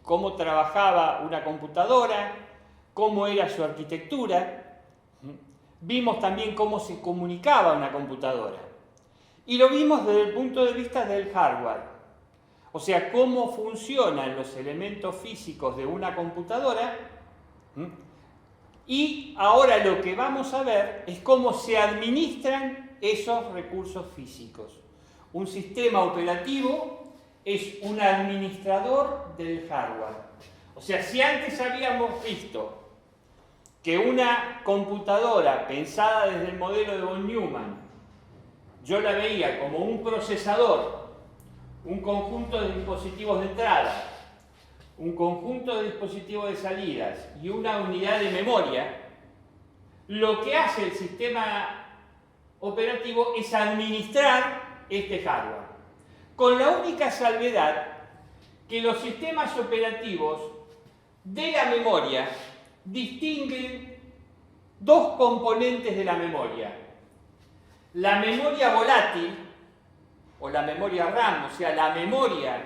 cómo trabajaba una computadora, cómo era su arquitectura. Vimos también cómo se comunicaba una computadora. Y lo vimos desde el punto de vista del hardware. O sea, cómo funcionan los elementos físicos de una computadora. Y ahora lo que vamos a ver es cómo se administran esos recursos físicos. Un sistema operativo es un administrador del hardware. O sea, si antes habíamos visto que una computadora pensada desde el modelo de von Neumann, yo la veía como un procesador, un conjunto de dispositivos de entrada, un conjunto de dispositivos de salidas y una unidad de memoria, lo que hace el sistema operativo es administrar este hardware. Con la única salvedad que los sistemas operativos de la memoria distinguen dos componentes de la memoria. La memoria volátil, o la memoria RAM, o sea, la memoria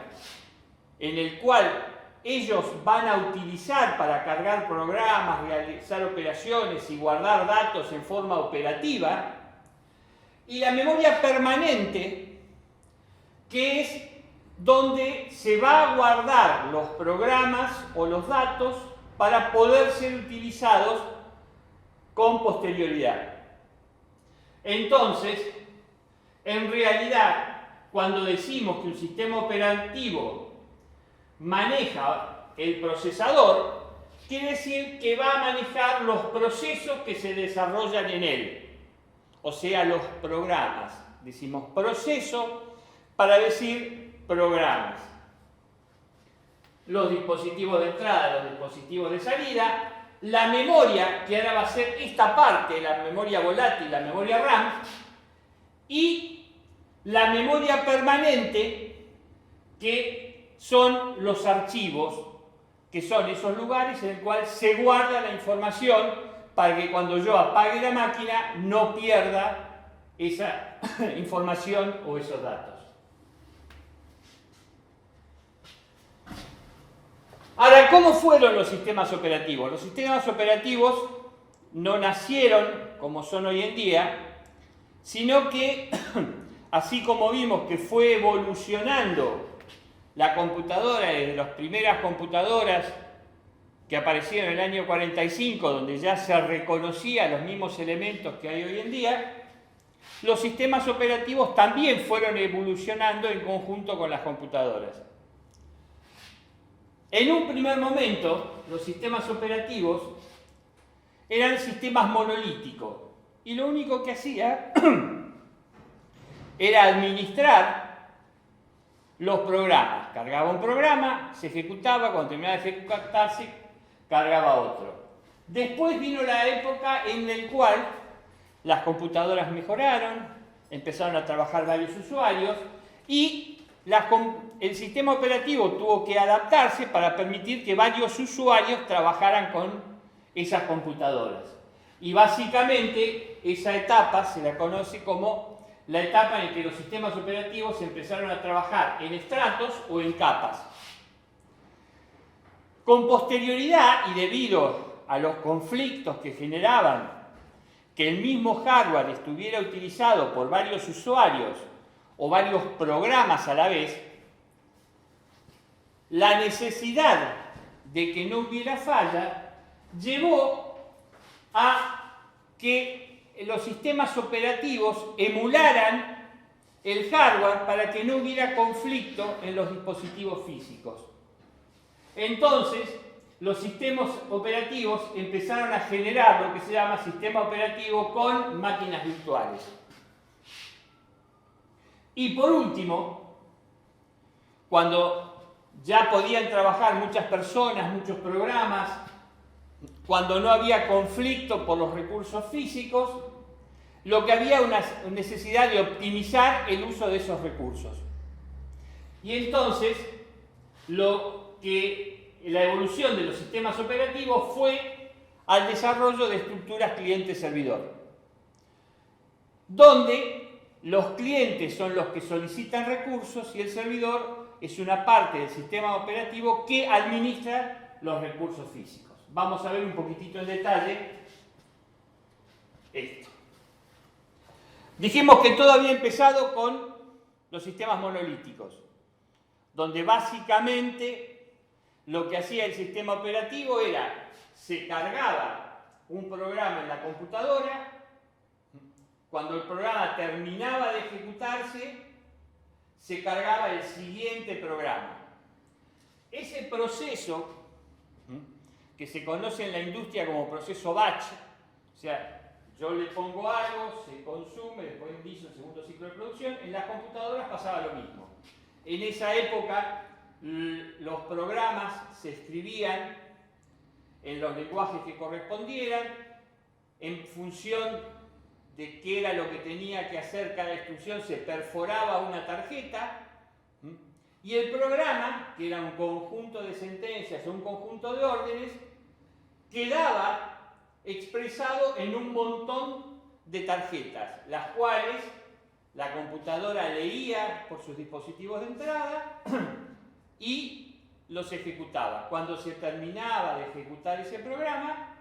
en el cual ellos van a utilizar para cargar programas, realizar operaciones y guardar datos en forma operativa, y la memoria permanente, que es donde se va a guardar los programas o los datos para poder ser utilizados con posterioridad. Entonces, en realidad, cuando decimos que un sistema operativo maneja el procesador, quiere decir que va a manejar los procesos que se desarrollan en él, o sea, los programas. Decimos proceso para decir programas. Los dispositivos de entrada, los dispositivos de salida, la memoria, que ahora va a ser esta parte, la memoria volátil, la memoria RAM, y la memoria permanente, que son los archivos, que son esos lugares en el cual se guarda la información para que cuando yo apague la máquina no pierda esa información o esos datos. Ahora, ¿cómo fueron los sistemas operativos? Los sistemas operativos no nacieron como son hoy en día, sino que, así como vimos que fue evolucionando la computadora desde las primeras computadoras que aparecieron en el año 45, donde ya se reconocían los mismos elementos que hay hoy en día, los sistemas operativos también fueron evolucionando en conjunto con las computadoras. En un primer momento, los sistemas operativos eran sistemas monolíticos y lo único que hacía era administrar los programas. Cargaba un programa, se ejecutaba, cuando terminaba de ejecutarse, cargaba otro. Después vino la época en la cual las computadoras mejoraron, empezaron a trabajar varios usuarios y el sistema operativo tuvo que adaptarse para permitir que varios usuarios trabajaran con esas computadoras. Y básicamente esa etapa se la conoce como la etapa en que los sistemas operativos empezaron a trabajar en estratos o en capas. Con posterioridad y debido a los conflictos que generaban que el mismo hardware estuviera utilizado por varios usuarios o varios programas a la vez, la necesidad de que no hubiera falla llevó a que los sistemas operativos emularan el hardware para que no hubiera conflicto en los dispositivos físicos. Entonces, los sistemas operativos empezaron a generar lo que se llama sistema operativo con máquinas virtuales. Y por último, cuando ya podían trabajar muchas personas, muchos programas, cuando no había conflicto por los recursos físicos, lo que había una necesidad de optimizar el uso de esos recursos. Y entonces, la evolución de los sistemas operativos fue al desarrollo de estructuras cliente-servidor, donde los clientes son los que solicitan recursos y el servidor es una parte del sistema operativo que administra los recursos físicos. Vamos a ver un poquitito en detalle esto. Dijimos que todo había empezado con los sistemas monolíticos, donde básicamente lo que hacía el sistema operativo era, se cargaba un programa en la computadora, cuando el programa terminaba de ejecutarse, se cargaba el siguiente programa. Ese proceso, que se conoce en la industria como proceso batch, o sea, yo le pongo algo, se consume, después inicio el segundo ciclo de producción, en las computadoras pasaba lo mismo. En esa época los programas se escribían en los lenguajes que correspondieran, en función de qué era lo que tenía que hacer cada instrucción, se perforaba una tarjeta, y el programa, que era un conjunto de sentencias o un conjunto de órdenes, quedaba expresado en un montón de tarjetas, las cuales la computadora leía por sus dispositivos de entrada y los ejecutaba. Cuando se terminaba de ejecutar ese programa,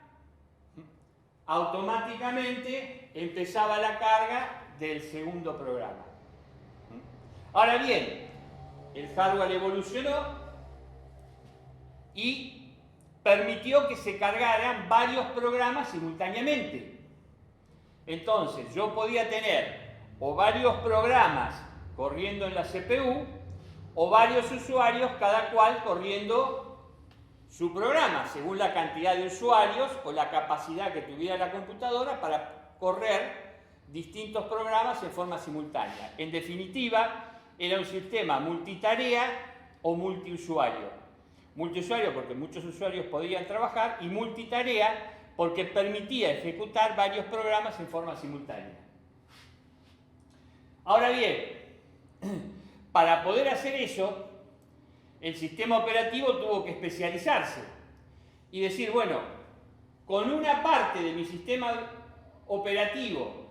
automáticamente empezaba la carga del segundo programa. Ahora bien, el hardware evolucionó y permitió que se cargaran varios programas simultáneamente. Entonces, yo podía tener o varios programas corriendo en la CPU o varios usuarios, cada cual corriendo su programa, según la cantidad de usuarios o la capacidad que tuviera la computadora para correr distintos programas en forma simultánea. En definitiva, era un sistema multitarea o multiusuario. Multiusuario porque muchos usuarios podían trabajar, y multitarea porque permitía ejecutar varios programas en forma simultánea. Ahora bien, para poder hacer eso, el sistema operativo tuvo que especializarse y decir, bueno, con una parte de mi sistema operativo,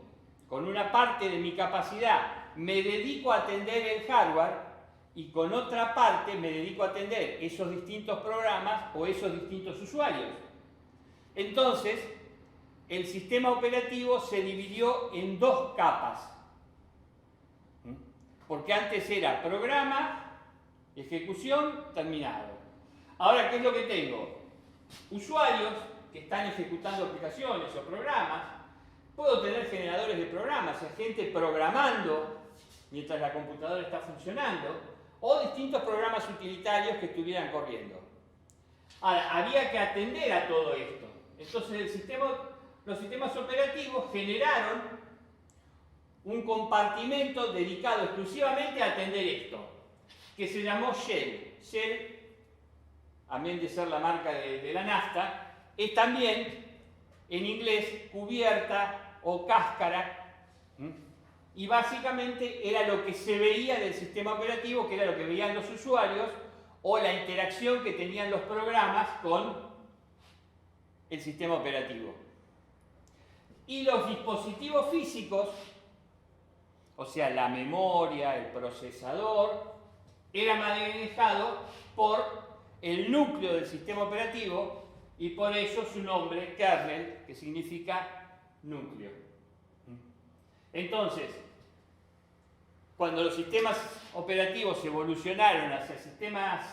con una parte de mi capacidad, me dedico a atender el hardware, y con otra parte me dedico a atender esos distintos programas o esos distintos usuarios. Entonces, el sistema operativo se dividió en dos capas. Porque antes era programa, ejecución, terminado. Ahora, ¿qué es lo que tengo? Usuarios que están ejecutando aplicaciones o programas. Puedo tener generadores de programas, o sea, gente programando mientras la computadora está funcionando, o distintos programas utilitarios que estuvieran corriendo. Ahora, había que atender a todo esto. Entonces los sistemas operativos generaron un compartimento dedicado exclusivamente a atender esto, que se llamó Shell. Shell, amén de ser la marca de la nafta, es también en inglés cubierta o cáscara. Y básicamente era lo que se veía del sistema operativo, que era lo que veían los usuarios, o la interacción que tenían los programas con el sistema operativo. Y los dispositivos físicos, o sea, la memoria, el procesador, era manejado por el núcleo del sistema operativo, y por eso su nombre, kernel, que significa núcleo. Entonces, cuando los sistemas operativos evolucionaron hacia sistemas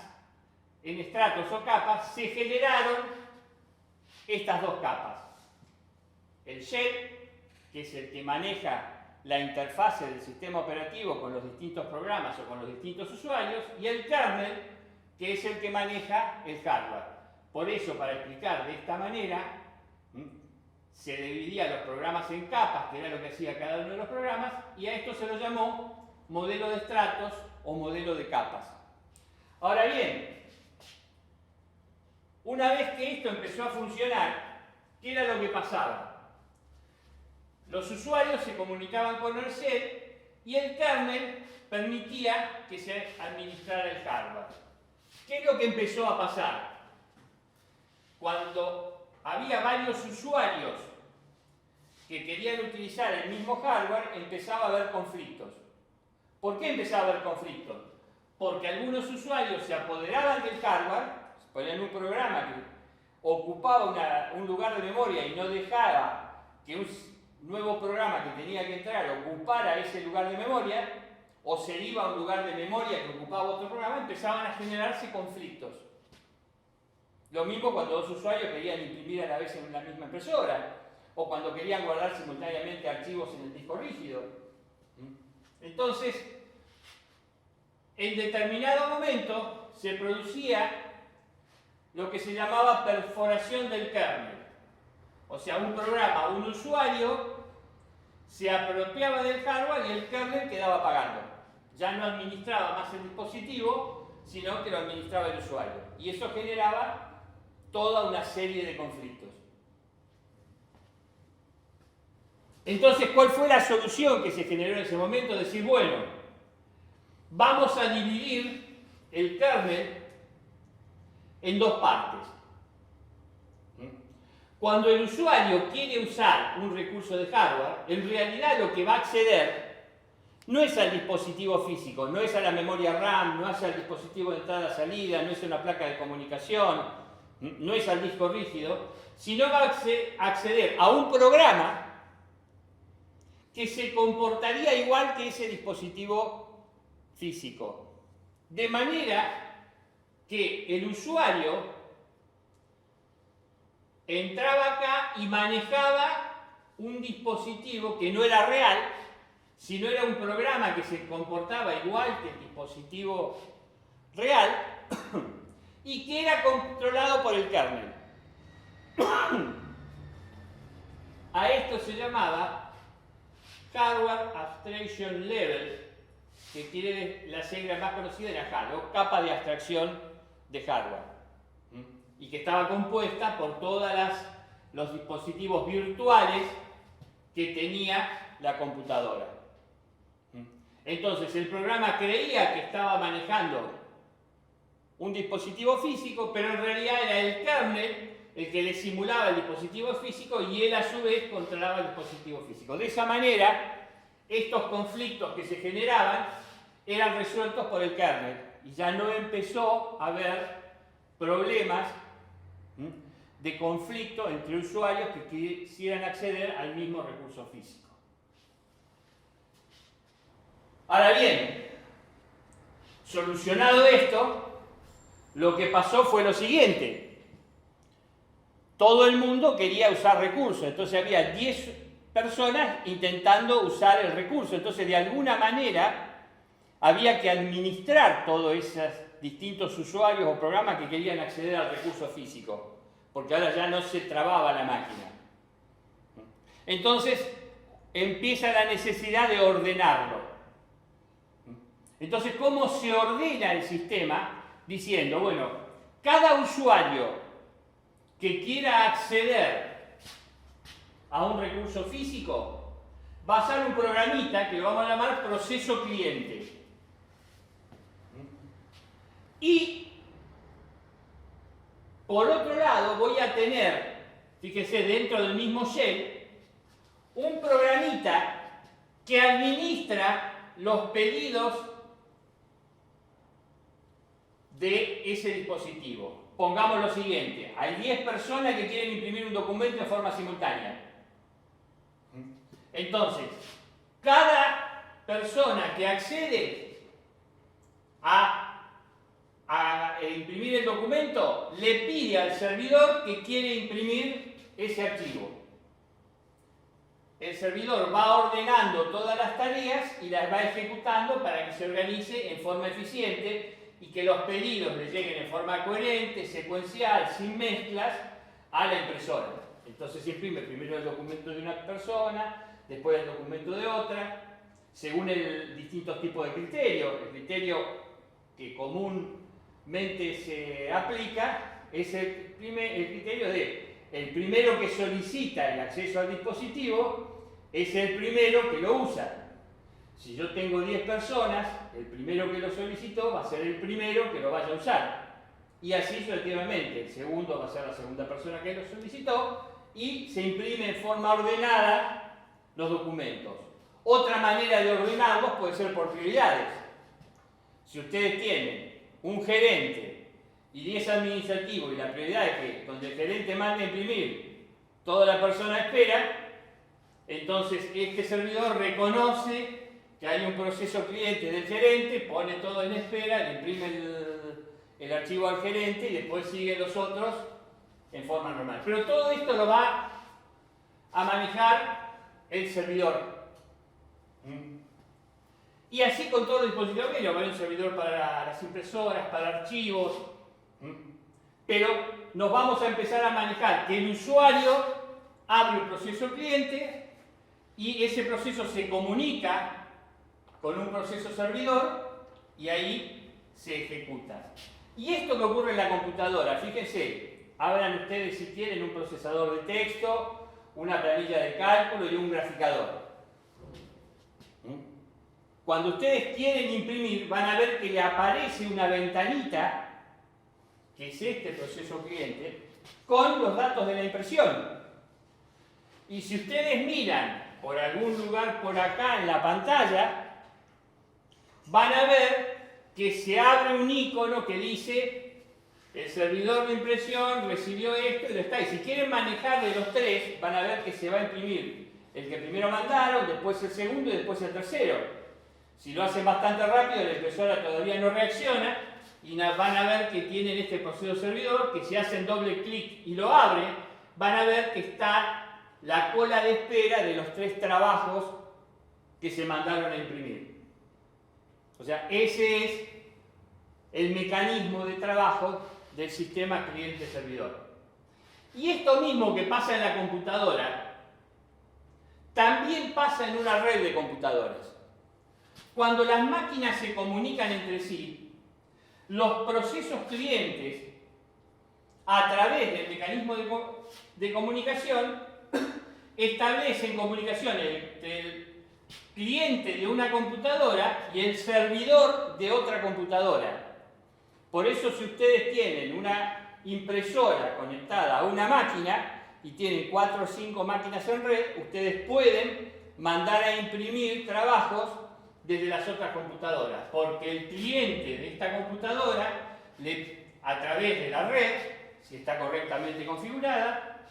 en estratos o capas, se generaron estas dos capas. El shell, que es el que maneja la interfase del sistema operativo con los distintos programas o con los distintos usuarios, y el kernel, que es el que maneja el hardware. Por eso, para explicar de esta manera, se dividía los programas en capas, que era lo que hacía cada uno de los programas, y a esto se lo llamó modelo de estratos o modelo de capas. Ahora bien, una vez que esto empezó a funcionar, ¿qué era lo que pasaba? Los usuarios se comunicaban con el shell y el kernel permitía que se administrara el hardware. ¿Qué es lo que empezó a pasar? Cuando había varios usuarios que querían utilizar el mismo hardware, empezaba a haber conflictos. ¿Por qué empezaba a haber conflictos? porque algunos usuarios se apoderaban del hardware, ponían un programa que ocupaba un lugar de memoria y no dejaba que un nuevo programa que tenía que entrar ocupara ese lugar de memoria, o se iba a un lugar de memoria que ocupaba otro programa, empezaban a generarse conflictos. Lo mismo cuando dos usuarios querían imprimir a la vez en la misma impresora, o cuando querían guardar simultáneamente archivos en el disco rígido. Entonces, en determinado momento se producía lo que se llamaba perforación del kernel. O sea, un programa, un usuario, se apropiaba del hardware y el kernel quedaba pagando. Ya no administraba más el dispositivo, sino que lo administraba el usuario. Y eso generaba toda una serie de conflictos. Entonces, ¿cuál fue la solución que se generó en ese momento? Decir, bueno, vamos a dividir el kernel en dos partes. Cuando el usuario quiere usar un recurso de hardware, en realidad lo que va a acceder no es al dispositivo físico, no es a la memoria RAM, no es al dispositivo de entrada-salida, no es a una placa de comunicación, no es al disco rígido, sino va a acceder a un programa que se comportaría igual que ese dispositivo físico. De manera que el usuario entraba acá y manejaba un dispositivo que no era real, sino era un programa que se comportaba igual que el dispositivo real y que era controlado por el kernel. A esto se llamaba Hardware Abstraction Level, que quiere la sigla más conocida de la HAL, o capa de abstracción de hardware, y que estaba compuesta por todos los dispositivos virtuales que tenía la computadora. Entonces el programa creía que estaba manejando un dispositivo físico, pero en realidad era el kernel el que le simulaba el dispositivo físico y él a su vez controlaba el dispositivo físico. De esa manera, estos conflictos que se generaban eran resueltos por el kernel y ya no empezó a haber problemas de conflicto entre usuarios que quisieran acceder al mismo recurso físico. Ahora bien, solucionado esto, lo que pasó fue lo siguiente. Todo el mundo quería usar recursos, entonces había 10 personas intentando usar el recurso, entonces de alguna manera había que administrar todos esos distintos usuarios o programas que querían acceder al recurso físico, porque ahora ya no se trababa la máquina. Entonces empieza la necesidad de ordenarlo. Entonces, ¿cómo se ordena el sistema? Diciendo, bueno, cada usuario que quiera acceder a un recurso físico va a usar un programita que lo vamos a llamar proceso cliente. Y por otro lado voy a tener, fíjese, dentro del mismo shell, un programita que administra los pedidos de ese dispositivo. Pongamos lo siguiente, hay 10 personas que quieren imprimir un documento de forma simultánea. Entonces, cada persona que accede a imprimir el documento le pide al servidor que quiere imprimir ese archivo. El servidor va ordenando todas las tareas y las va ejecutando para que se organice en forma eficiente y que los pedidos le lleguen en forma coherente, secuencial, sin mezclas, a la impresora. Entonces se imprime primero el documento de una persona, después el documento de otra, según distintos tipos de criterios. El criterio que comúnmente se aplica es el criterio de el primero que solicita el acceso al dispositivo es el primero que lo usa. Si yo tengo 10 personas, el primero que lo solicitó va a ser el primero que lo vaya a usar. Y así sucesivamente. El segundo va a ser la segunda persona que lo solicitó y se imprime en forma ordenada los documentos. Otra manera de ordenarlos puede ser por prioridades. Si ustedes tienen un gerente y 10 administrativos y la prioridad es que donde el gerente mande a imprimir, toda la persona espera, entonces este servidor reconoce que hay un proceso cliente del gerente, pone todo en espera, le imprime el archivo al gerente y después siguen los otros en forma normal. Pero todo esto lo va a manejar el servidor. Y así con todos los dispositivos que hay un servidor para las impresoras, para archivos. Pero nos vamos a empezar a manejar que el usuario abre un proceso cliente y ese proceso se comunica con un proceso servidor y ahí se ejecuta. Y esto que ocurre en la computadora, fíjense, abran ustedes si quieren un procesador de texto, una planilla de cálculo y un graficador. Cuando ustedes quieren imprimir, van a ver que le aparece una ventanita, que es este proceso cliente, con los datos de la impresión. Y si ustedes miran por algún lugar por acá en la pantalla, van a ver que se abre un icono que dice el servidor de impresión recibió esto y lo está. Y si quieren manejar de los tres, van a ver que se va a imprimir el que primero mandaron, después el segundo y después el tercero. Si lo hacen bastante rápido, la impresora todavía no reacciona y van a ver que tienen este proceso servidor, que si hacen doble clic y lo abren, van a ver que está la cola de espera de los 3 trabajos que se mandaron a imprimir. O sea, ese es el mecanismo de trabajo del sistema cliente-servidor. Y esto mismo que pasa en la computadora, también pasa en una red de computadoras. Cuando las máquinas se comunican entre sí, los procesos clientes, a través del mecanismo de comunicación, establecen comunicación entre el cliente de una computadora y el servidor de otra computadora. Por eso, si ustedes tienen una impresora conectada a una máquina y tienen 4 o 5 máquinas en red, ustedes pueden mandar a imprimir trabajos desde las otras computadoras, porque el cliente de esta computadora, a través de la red, si está correctamente configurada,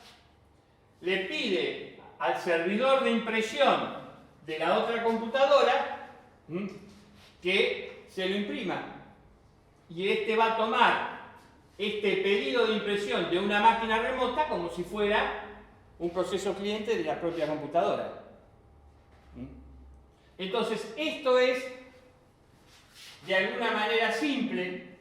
le pide al servidor de impresión de la otra computadora que se lo imprima. Y este va a tomar este pedido de impresión de una máquina remota como si fuera un proceso cliente de la propia computadora. Entonces, esto es, de alguna manera simple,